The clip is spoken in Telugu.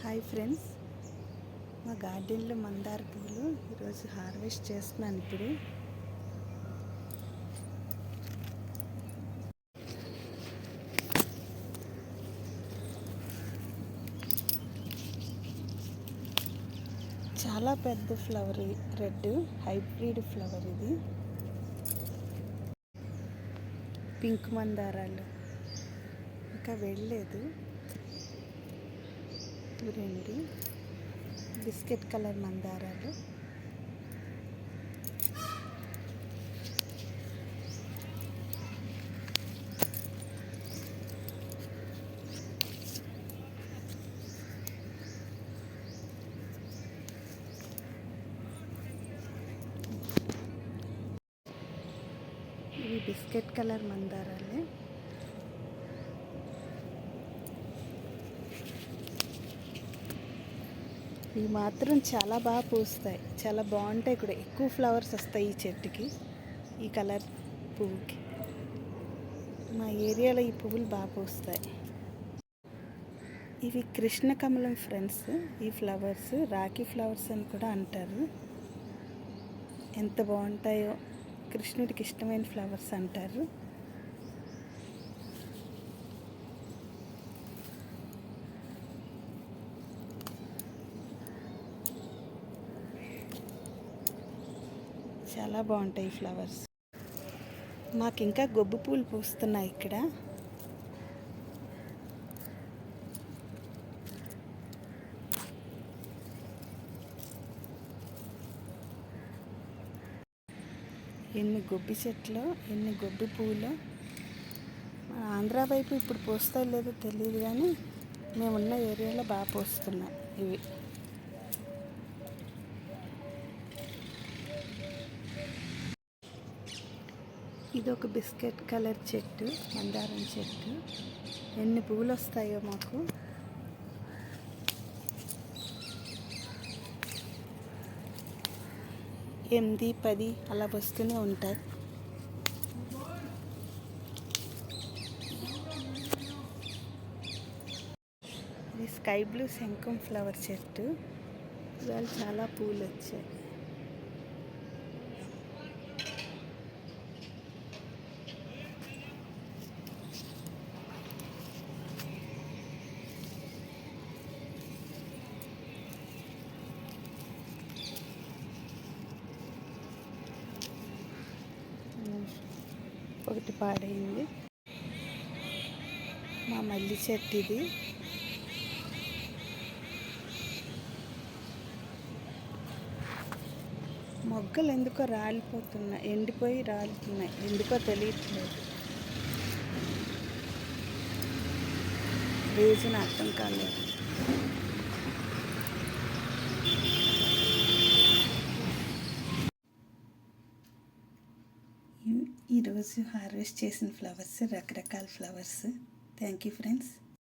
హాయ్ ఫ్రెండ్స్, మా గార్డెన్లో మందార పువ్వులు ఈరోజు హార్వెస్ట్ చేస్తున్నాను. ఇప్పుడు చాలా పెద్ద ఫ్లవర్, రెడ్ హైబ్రిడ్ ఫ్లవర్. ఇది పింక్ మందారాలు ఇంకా వెళ్ళలేదు. రెండు బిస్కెట్ కలర్ మందారాలు. ఇవి బిస్కెట్ కలర్ మందారాలే. ఇవి మాత్రం చాలా బాగా పూస్తాయి, చాలా బాగుంటాయి కూడా. ఎక్కువ ఫ్లవర్స్ వస్తాయి ఈ చెట్టుకి, ఈ కలర్ పువ్వుకి. మా ఏరియాలో ఈ పువ్వులు బాగా పూస్తాయి. ఇవి కృష్ణ కమలం ఫ్రెండ్స్. ఈ ఫ్లవర్స్ రాఖీ ఫ్లవర్స్ అని కూడా అంటారు. ఎంత బాగుంటాయో, కృష్ణుడికి ఇష్టమైన ఫ్లవర్స్ అంటారు. చాలా బాగుంటాయి ఈ ఫ్లవర్స్. మాకు ఇంకా గొబ్బు పూలు పూస్తున్నాయి ఇక్కడ. ఎన్ని గొబ్బి చెట్లు, ఎన్ని గొబ్బి పూలు. ఆంధ్ర వైపు ఇప్పుడు పూస్తాయి లేదో తెలియదు, కానీ మేమున్న ఏరియాలో బాగా పూస్తున్నాయి ఇవి. ఇది ఒక బిస్కెట్ కలర్ చెట్టు, మందారం చెట్టు. ఎన్ని పువ్వులు వస్తాయో మాకు. ఎనిమిది 10 అలా వస్తూనే ఉంటాయి. ఇది స్కై బ్లూ శంఖం ఫ్లవర్ చెట్టు. ఇవాళ చాలా పూలు వచ్చాయి. ఒకటి పాడైంది. మా మల్లి చెట్టు ఇది. మొగ్గలు ఎందుకో రాలిపోతున్నాయి, ఎండిపోయి రాలుతున్నాయి. ఎందుకో తెలియట్లేదు, రీజన్ అర్థం కాలేదు. ఈరోజు హార్వెస్ట్ చేసిన ఫ్లవర్స్, రకరకాల ఫ్లవర్స్. Thank you friends.